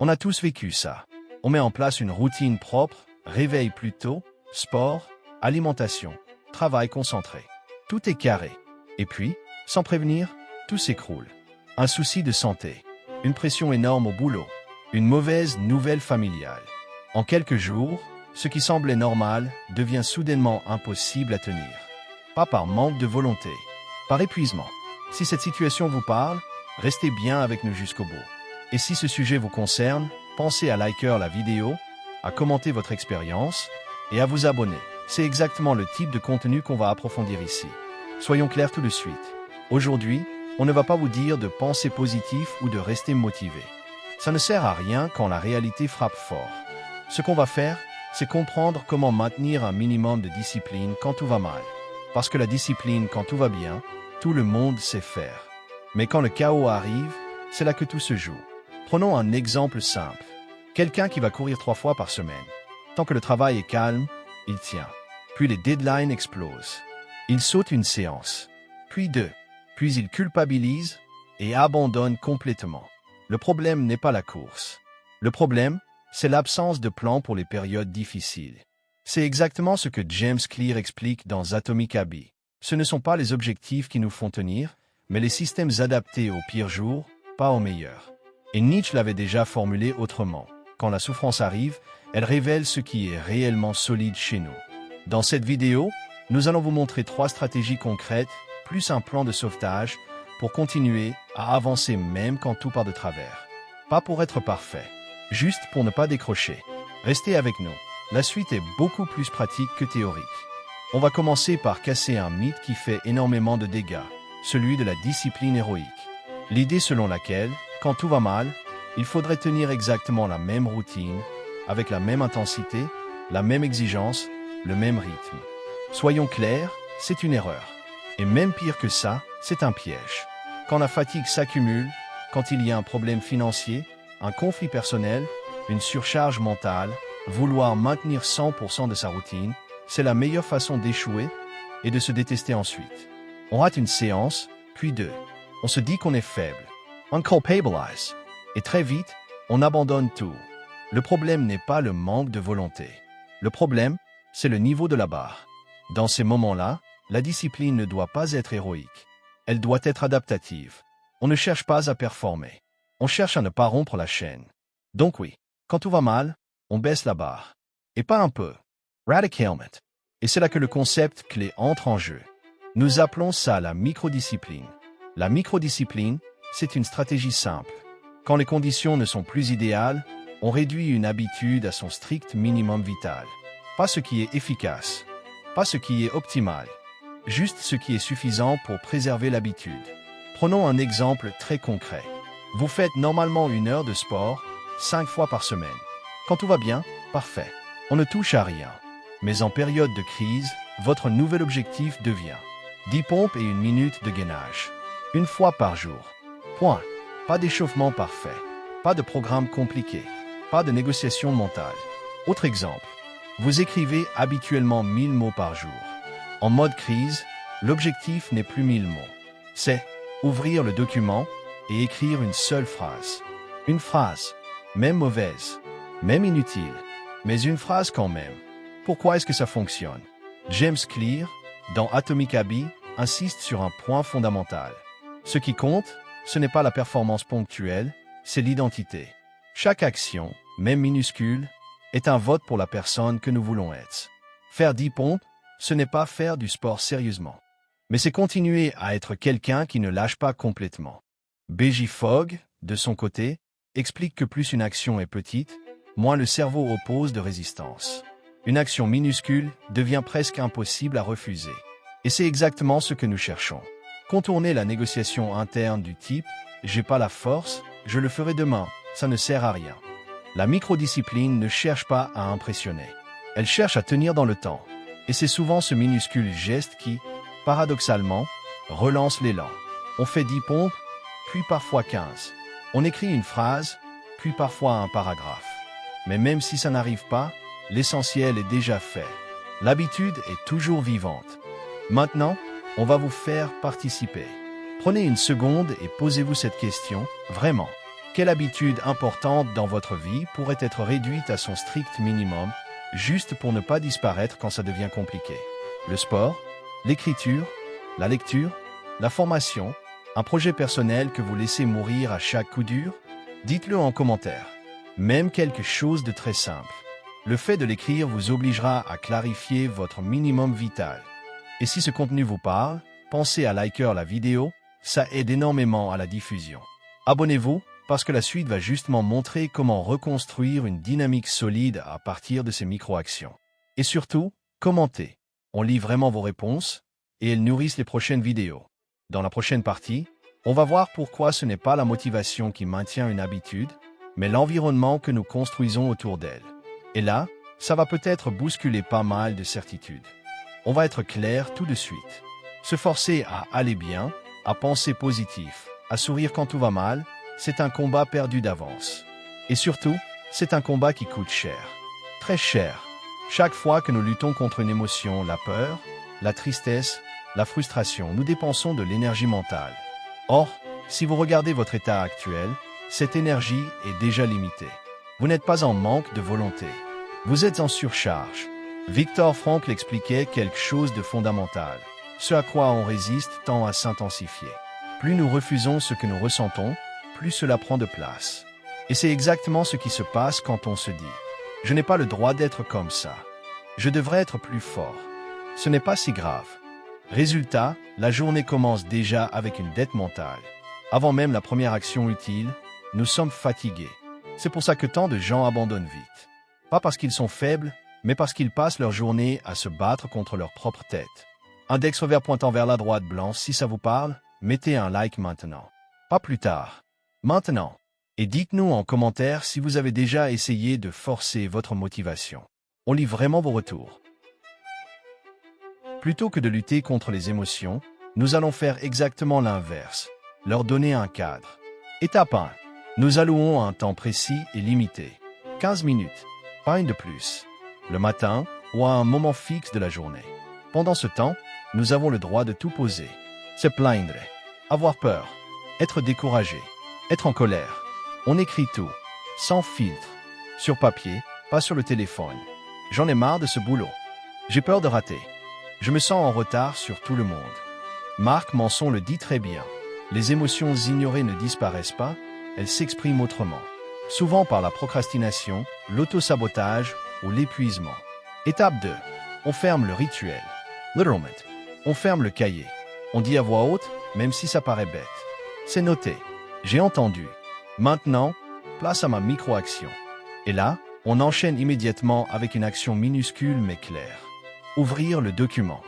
On a tous vécu ça. On met en place une routine propre, réveil plus tôt, sport, alimentation, travail concentré. Tout est carré. Et puis, sans prévenir, tout s'écroule. Un souci de santé, une pression énorme au boulot, une mauvaise nouvelle familiale. En quelques jours, ce qui semblait normal devient soudainement impossible à tenir. Pas par manque de volonté, par épuisement. Si cette situation vous parle, restez bien avec nous jusqu'au bout. Et si ce sujet vous concerne, pensez à liker la vidéo, à commenter votre expérience et à vous abonner. C'est exactement le type de contenu qu'on va approfondir ici. Soyons clairs tout de suite. Aujourd'hui, on ne va pas vous dire de penser positif ou de rester motivé. Ça ne sert à rien quand la réalité frappe fort. Ce qu'on va faire, c'est comprendre comment maintenir un minimum de discipline quand tout va mal. Parce que la discipline quand tout va bien, tout le monde sait faire. Mais quand le chaos arrive, c'est là que tout se joue. Prenons un exemple simple. Quelqu'un qui va courir 3 fois par semaine. Tant que le travail est calme, il tient. Puis les deadlines explosent. Il saute une séance. Puis 2. Puis il culpabilise et abandonne complètement. Le problème n'est pas la course. Le problème, c'est l'absence de plan pour les périodes difficiles. C'est exactement ce que James Clear explique dans Atomic Habits. Ce ne sont pas les objectifs qui nous font tenir, mais les systèmes adaptés aux pires jours, pas aux meilleurs. Et Nietzsche l'avait déjà formulé autrement. Quand la souffrance arrive, elle révèle ce qui est réellement solide chez nous. Dans cette vidéo, nous allons vous montrer 3 stratégies concrètes, plus un plan de sauvetage, pour continuer à avancer même quand tout part de travers. Pas pour être parfait, juste pour ne pas décrocher. Restez avec nous. La suite est beaucoup plus pratique que théorique. On va commencer par casser un mythe qui fait énormément de dégâts, celui de la discipline héroïque. L'idée selon laquelle, quand tout va mal, il faudrait tenir exactement la même routine, avec la même intensité, la même exigence, le même rythme. Soyons clairs, c'est une erreur. Et même pire que ça, c'est un piège. Quand la fatigue s'accumule, quand il y a un problème financier, un conflit personnel, une surcharge mentale, vouloir maintenir 100% de sa routine, c'est la meilleure façon d'échouer et de se détester ensuite. On rate une séance, puis 2. On se dit qu'on est faible. On culpabilise. Et très vite, on abandonne tout. Le problème n'est pas le manque de volonté. Le problème, c'est le niveau de la barre. Dans ces moments-là, la discipline ne doit pas être héroïque. Elle doit être adaptative. On ne cherche pas à performer. On cherche à ne pas rompre la chaîne. Donc oui, quand tout va mal, on baisse la barre. Et pas un peu. Radicalement. Et c'est là que le concept clé entre en jeu. Nous appelons ça la microdiscipline. La microdiscipline, c'est une stratégie simple. Quand les conditions ne sont plus idéales, on réduit une habitude à son strict minimum vital. Pas ce qui est efficace, pas ce qui est optimal, juste ce qui est suffisant pour préserver l'habitude. Prenons un exemple très concret. Vous faites normalement 1 heure de sport, 5 fois par semaine. Quand tout va bien, parfait. On ne touche à rien. Mais en période de crise, votre nouvel objectif devient 10 pompes et 1 minute de gainage. 1 fois par jour. Point. Pas d'échauffement parfait. Pas de programme compliqué. Pas de négociation mentale. Autre exemple. Vous écrivez habituellement 1000 mots par jour. En mode crise, l'objectif n'est plus 1000 mots. C'est ouvrir le document et écrire une seule phrase. Une phrase, même mauvaise, même inutile, mais une phrase quand même. Pourquoi est-ce que ça fonctionne? James Clear, dans Atomic Habits, insiste sur un point fondamental. Ce qui compte, ce n'est pas la performance ponctuelle, c'est l'identité. Chaque action, même minuscule, est un vote pour la personne que nous voulons être. Faire 10 pompes, ce n'est pas faire du sport sérieusement. Mais c'est continuer à être quelqu'un qui ne lâche pas complètement. B.J. Fogg, de son côté, explique que plus une action est petite, moins le cerveau oppose de résistance. Une action minuscule devient presque impossible à refuser. Et c'est exactement ce que nous cherchons. Contourner la négociation interne du type « j'ai pas la force, je le ferai demain, ça ne sert à rien ». La microdiscipline ne cherche pas à impressionner. Elle cherche à tenir dans le temps. Et c'est souvent ce minuscule geste qui, paradoxalement, relance l'élan. On fait 10 pompes, puis parfois 15. On écrit une phrase, puis parfois un paragraphe. Mais même si ça n'arrive pas, l'essentiel est déjà fait. L'habitude est toujours vivante. Maintenant, on va vous faire participer. Prenez une seconde et posez-vous cette question, vraiment. Quelle habitude importante dans votre vie pourrait être réduite à son strict minimum, juste pour ne pas disparaître quand ça devient compliqué? Le sport, l'écriture, la lecture, la formation, un projet personnel que vous laissez mourir à chaque coup dur? Dites-le en commentaire. Même quelque chose de très simple. Le fait de l'écrire vous obligera à clarifier votre minimum vital. Et si ce contenu vous parle, pensez à liker la vidéo, ça aide énormément à la diffusion. Abonnez-vous, parce que la suite va justement montrer comment reconstruire une dynamique solide à partir de ces micro-actions. Et surtout, commentez. On lit vraiment vos réponses, et elles nourrissent les prochaines vidéos. Dans la prochaine partie, on va voir pourquoi ce n'est pas la motivation qui maintient une habitude, mais l'environnement que nous construisons autour d'elle. Et là, ça va peut-être bousculer pas mal de certitudes. On va être clair tout de suite. Se forcer à aller bien, à penser positif, à sourire quand tout va mal, c'est un combat perdu d'avance. Et surtout, c'est un combat qui coûte cher. Très cher. Chaque fois que nous luttons contre une émotion, la peur, la tristesse, la frustration, nous dépensons de l'énergie mentale. Or, si vous regardez votre état actuel, cette énergie est déjà limitée. Vous n'êtes pas en manque de volonté. Vous êtes en surcharge. Viktor Frankl expliquait quelque chose de fondamental. Ce à quoi on résiste tend à s'intensifier. Plus nous refusons ce que nous ressentons, plus cela prend de place. Et c'est exactement ce qui se passe quand on se dit « Je n'ai pas le droit d'être comme ça. Je devrais être plus fort. Ce n'est pas si grave. » Résultat, la journée commence déjà avec une dette mentale. Avant même la première action utile, nous sommes fatigués. C'est pour ça que tant de gens abandonnent vite. Pas parce qu'ils sont faibles, mais parce qu'ils passent leur journée à se battre contre leur propre tête. Index revers pointant vers la droite blanc, si ça vous parle, mettez un like maintenant. Pas plus tard. Maintenant. Et dites-nous en commentaire si vous avez déjà essayé de forcer votre motivation. On lit vraiment vos retours. Plutôt que de lutter contre les émotions, nous allons faire exactement l'inverse. Leur donner un cadre. Étape 1. Nous allouons un temps précis et limité. 15 minutes. Pas une de plus. Le matin ou à un moment fixe de la journée. Pendant ce temps, nous avons le droit de tout poser. Se plaindre. Avoir peur. Être découragé. Être en colère. On écrit tout. Sans filtre. Sur papier, pas sur le téléphone. J'en ai marre de ce boulot. J'ai peur de rater. Je me sens en retard sur tout le monde. Marc Manson le dit très bien. Les émotions ignorées ne disparaissent pas, elles s'expriment autrement. Souvent par la procrastination, l'autosabotage ou l'épuisement. Étape 2. On ferme le rituel. Literalment. On ferme le cahier. On dit à voix haute, même si ça paraît bête. C'est noté. J'ai entendu. Maintenant, place à ma micro-action. Et là, on enchaîne immédiatement avec une action minuscule mais claire. Ouvrir le document.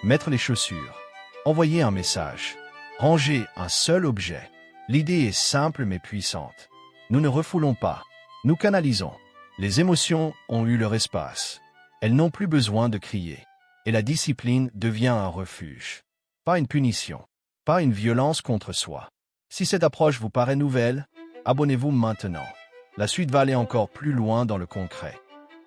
Mettre les chaussures. Envoyer un message. Ranger un seul objet. L'idée est simple mais puissante. Nous ne refoulons pas. Nous canalisons. Les émotions ont eu leur espace. Elles n'ont plus besoin de crier. Et la discipline devient un refuge. Pas une punition. Pas une violence contre soi. Si cette approche vous paraît nouvelle, abonnez-vous maintenant. La suite va aller encore plus loin dans le concret.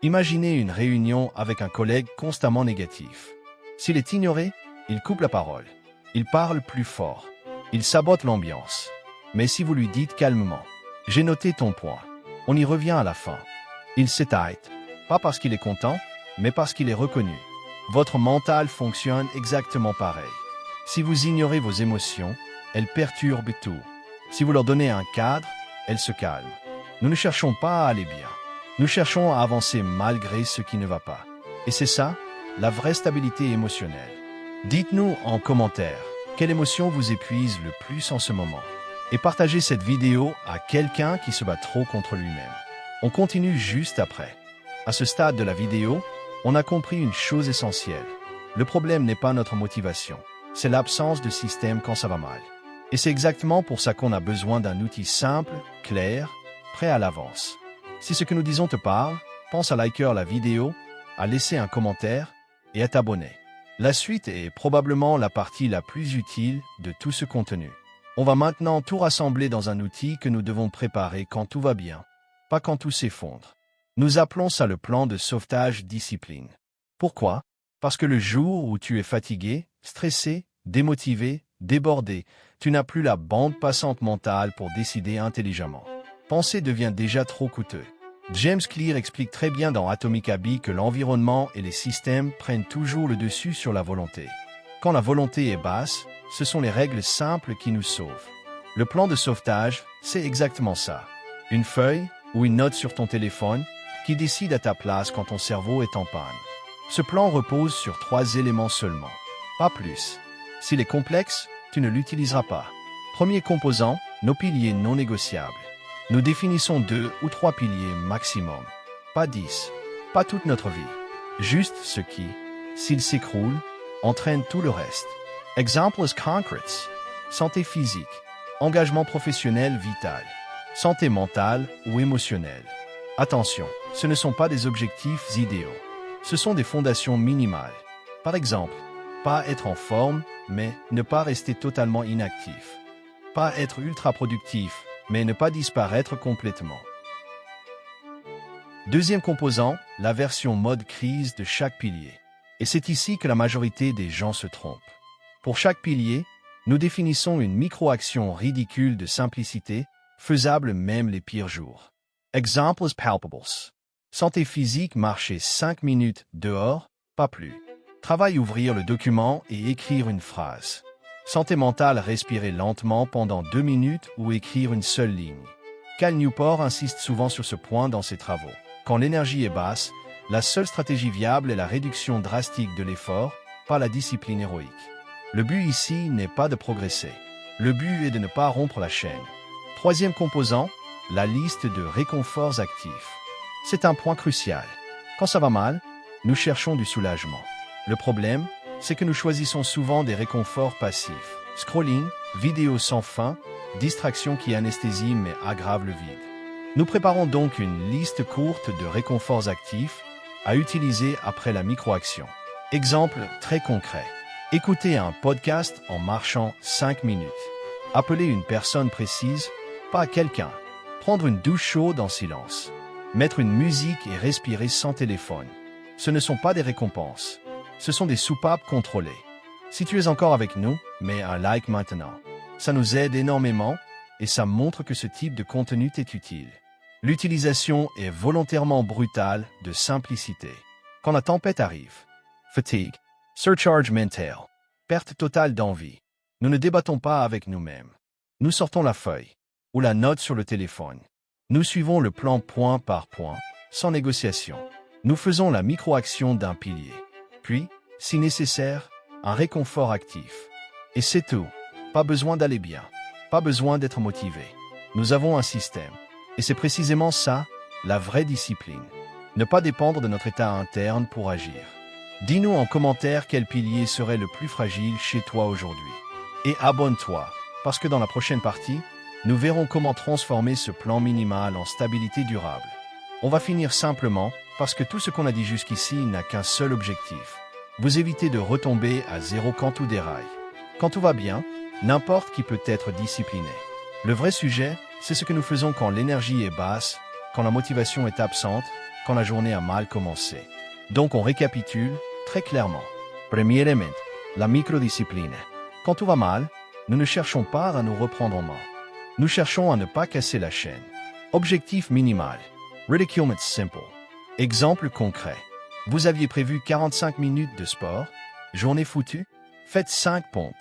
Imaginez une réunion avec un collègue constamment négatif. S'il est ignoré, il coupe la parole. Il parle plus fort. Il sabote l'ambiance. Mais si vous lui dites calmement « J'ai noté ton point », on y revient à la fin. Il s'arrête. Pas parce qu'il est content, mais parce qu'il est reconnu. Votre mental fonctionne exactement pareil. Si vous ignorez vos émotions, elles perturbent tout. Si vous leur donnez un cadre, elles se calment. Nous ne cherchons pas à aller bien. Nous cherchons à avancer malgré ce qui ne va pas. Et c'est ça, la vraie stabilité émotionnelle. Dites-nous en commentaire quelle émotion vous épuise le plus en ce moment. Et partagez cette vidéo à quelqu'un qui se bat trop contre lui-même. On continue juste après. À ce stade de la vidéo, on a compris une chose essentielle. Le problème n'est pas notre motivation, c'est l'absence de système quand ça va mal. Et c'est exactement pour ça qu'on a besoin d'un outil simple, clair, prêt à l'avance. Si ce que nous disons te parle, pense à liker la vidéo, à laisser un commentaire et à t'abonner. La suite est probablement la partie la plus utile de tout ce contenu. On va maintenant tout rassembler dans un outil que nous devons préparer quand tout va bien, pas quand tout s'effondre. Nous appelons ça le plan de sauvetage discipline. Pourquoi? Parce que le jour où tu es fatigué, stressé, démotivé, débordé, tu n'as plus la bande passante mentale pour décider intelligemment. penser devient déjà trop coûteux. James Clear explique très bien dans Atomic Habits que l'environnement et les systèmes prennent toujours le dessus sur la volonté. Quand la volonté est basse, ce sont les règles simples qui nous sauvent. Le plan de sauvetage, c'est exactement ça. Une feuille ou une note sur ton téléphone qui décide à ta place quand ton cerveau est en panne. Ce plan repose sur 3 éléments seulement, pas plus. S'il est complexe, tu ne l'utiliseras pas. Premier composant, nos piliers non négociables. Nous définissons 2 ou 3 piliers maximum, pas 10, pas toute notre vie. Juste ce qui, s'il s'écroule, entraîne tout le reste. Exemples concrets. Santé physique, engagement professionnel vital, santé mentale ou émotionnelle. Attention, ce ne sont pas des objectifs idéaux. Ce sont des fondations minimales. Par exemple, pas être en forme, mais ne pas rester totalement inactif. Pas être ultra productif, mais ne pas disparaître complètement. Deuxième composant, la version mode crise de chaque pilier. Et c'est ici que la majorité des gens se trompent. Pour chaque pilier, nous définissons une micro-action ridicule de simplicité, faisable même les pires jours. Exemples palpables. Santé physique, marcher 5 minutes dehors, pas plus. Travail, ouvrir le document et écrire une phrase. Santé mentale, respirer lentement pendant 2 minutes ou écrire une seule ligne. Cal Newport insiste souvent sur ce point dans ses travaux. Quand l'énergie est basse, la seule stratégie viable est la réduction drastique de l'effort, pas la discipline héroïque. Le but ici n'est pas de progresser. Le but est de ne pas rompre la chaîne. Troisième composant, la liste de réconforts actifs. C'est un point crucial. Quand ça va mal, nous cherchons du soulagement. Le problème, c'est que nous choisissons souvent des réconforts passifs. Scrolling, vidéos sans fin, distractions qui anesthésient mais aggravent le vide. Nous préparons donc une liste courte de réconforts actifs à utiliser après la micro-action. Exemple très concret. Écouter un podcast en marchant 5 minutes. Appeler une personne précise, pas quelqu'un. Prendre une douche chaude en silence. Mettre une musique et respirer sans téléphone. Ce ne sont pas des récompenses. Ce sont des soupapes contrôlées. Si tu es encore avec nous, mets un like maintenant. Ça nous aide énormément et ça montre que ce type de contenu t'est utile. L'utilisation est volontairement brutale de simplicité. Quand la tempête arrive, fatigue, surcharge mental, perte totale d'envie, nous ne débattons pas avec nous-mêmes. Nous sortons la feuille ou la note sur le téléphone. Nous suivons le plan point par point, sans négociation. Nous faisons la micro-action d'un pilier. Puis, si nécessaire, un réconfort actif. Et c'est tout. Pas besoin d'aller bien. Pas besoin d'être motivé. Nous avons un système. Et c'est précisément ça, la vraie discipline. Ne pas dépendre de notre état interne pour agir. Dis-nous en commentaire quel pilier serait le plus fragile chez toi aujourd'hui. Et abonne-toi, parce que dans la prochaine partie, nous verrons comment transformer ce plan minimal en stabilité durable. On va finir simplement, parce que tout ce qu'on a dit jusqu'ici n'a qu'un seul objectif. Vous évitez de retomber à zéro quand tout déraille. Quand tout va bien, n'importe qui peut être discipliné. Le vrai sujet, c'est ce que nous faisons quand l'énergie est basse, quand la motivation est absente, quand la journée a mal commencé. Donc on récapitule très clairement. Premier élément, la microdiscipline. Quand tout va mal, nous ne cherchons pas à nous reprendre en main. Nous cherchons à ne pas casser la chaîne. Objectif minimal. Ridiculement simple. Exemple concret. Vous aviez prévu 45 minutes de sport. Journée foutue. Faites 5 pompes.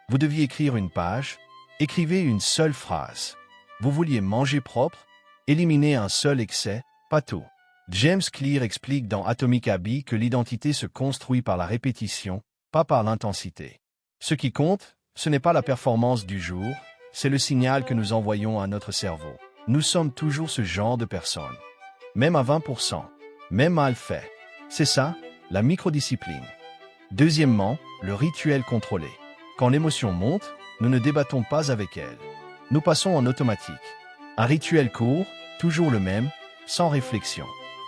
Vous deviez écrire une page. Écrivez une seule phrase. Vous vouliez manger propre. Éliminez un seul excès. Pas tout. James Clear explique dans Atomic Habits que l'identité se construit par la répétition, pas par l'intensité. Ce qui compte, ce n'est pas la performance du jour, c'est le signal que nous envoyons à notre cerveau. Nous sommes toujours ce genre de personnes. Même à 20%, même mal fait. C'est ça, la microdiscipline. Deuxièmement, le rituel contrôlé. Quand l'émotion monte, nous ne débattons pas avec elle. Nous passons en automatique. Un rituel court, toujours le même, sans réflexion.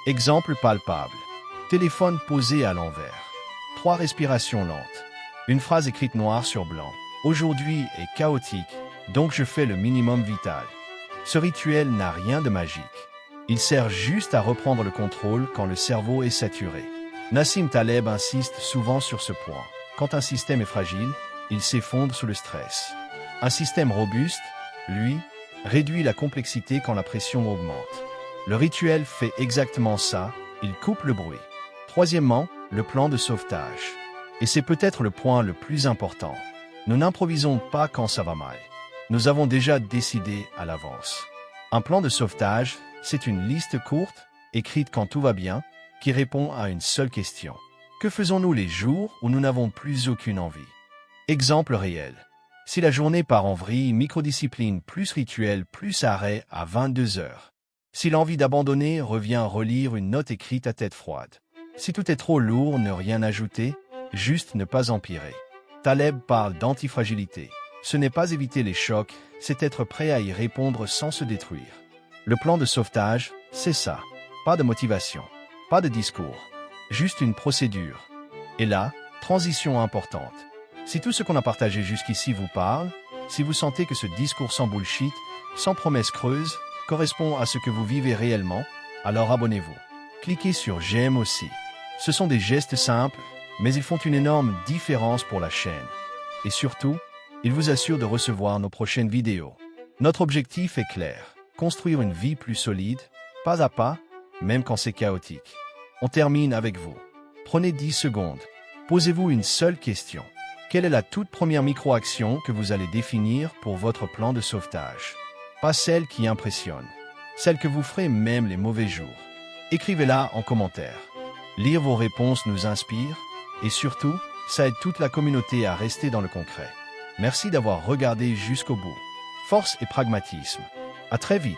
Exemple palpable. Téléphone posé à l'envers. 3 respirations lentes. Une phrase écrite noir sur blanc. Aujourd'hui est chaotique, donc je fais le minimum vital. Ce rituel n'a rien de magique. Il sert juste à reprendre le contrôle quand le cerveau est saturé. Nassim Taleb insiste souvent sur ce point. Quand un système est fragile, il s'effondre sous le stress. Un système robuste, lui, réduit la complexité quand la pression augmente. Le rituel fait exactement ça, il coupe le bruit. Troisièmement, le plan de sauvetage. Et c'est peut-être le point le plus important. Nous n'improvisons pas quand ça va mal. Nous avons déjà décidé à l'avance. Un plan de sauvetage, c'est une liste courte, écrite quand tout va bien, qui répond à une seule question. Que faisons-nous les jours où nous n'avons plus aucune envie? Exemple réel. Si la journée part en vrille, microdiscipline plus rituel plus arrêt à 22 heures. Si l'envie d'abandonner revient relire une note écrite à tête froide. Si tout est trop lourd, ne rien ajouter, juste ne pas empirer. Taleb parle d'antifragilité. Ce n'est pas éviter les chocs, c'est être prêt à y répondre sans se détruire. Le plan de sauvetage, c'est ça. Pas de motivation, pas de discours, juste une procédure. Et là, transition importante. Si tout ce qu'on a partagé jusqu'ici vous parle, si vous sentez que ce discours sans bullshit, sans promesses creuses, correspond à ce que vous vivez réellement, alors abonnez-vous. Cliquez sur j'aime aussi. Ce sont des gestes simples, mais ils font une énorme différence pour la chaîne. Et surtout, ils vous assurent de recevoir nos prochaines vidéos. Notre objectif est clair, construire une vie plus solide, pas à pas, même quand c'est chaotique. On termine avec vous. Prenez 10 secondes. Posez-vous une seule question. Quelle est la toute première micro-action que vous allez définir pour votre plan de sauvetage? Pas celle qui impressionne, celle que vous ferez même les mauvais jours. Écrivez-la en commentaire. Lire vos réponses nous inspire et surtout, ça aide toute la communauté à rester dans le concret. Merci d'avoir regardé jusqu'au bout. Force et pragmatisme. À très vite.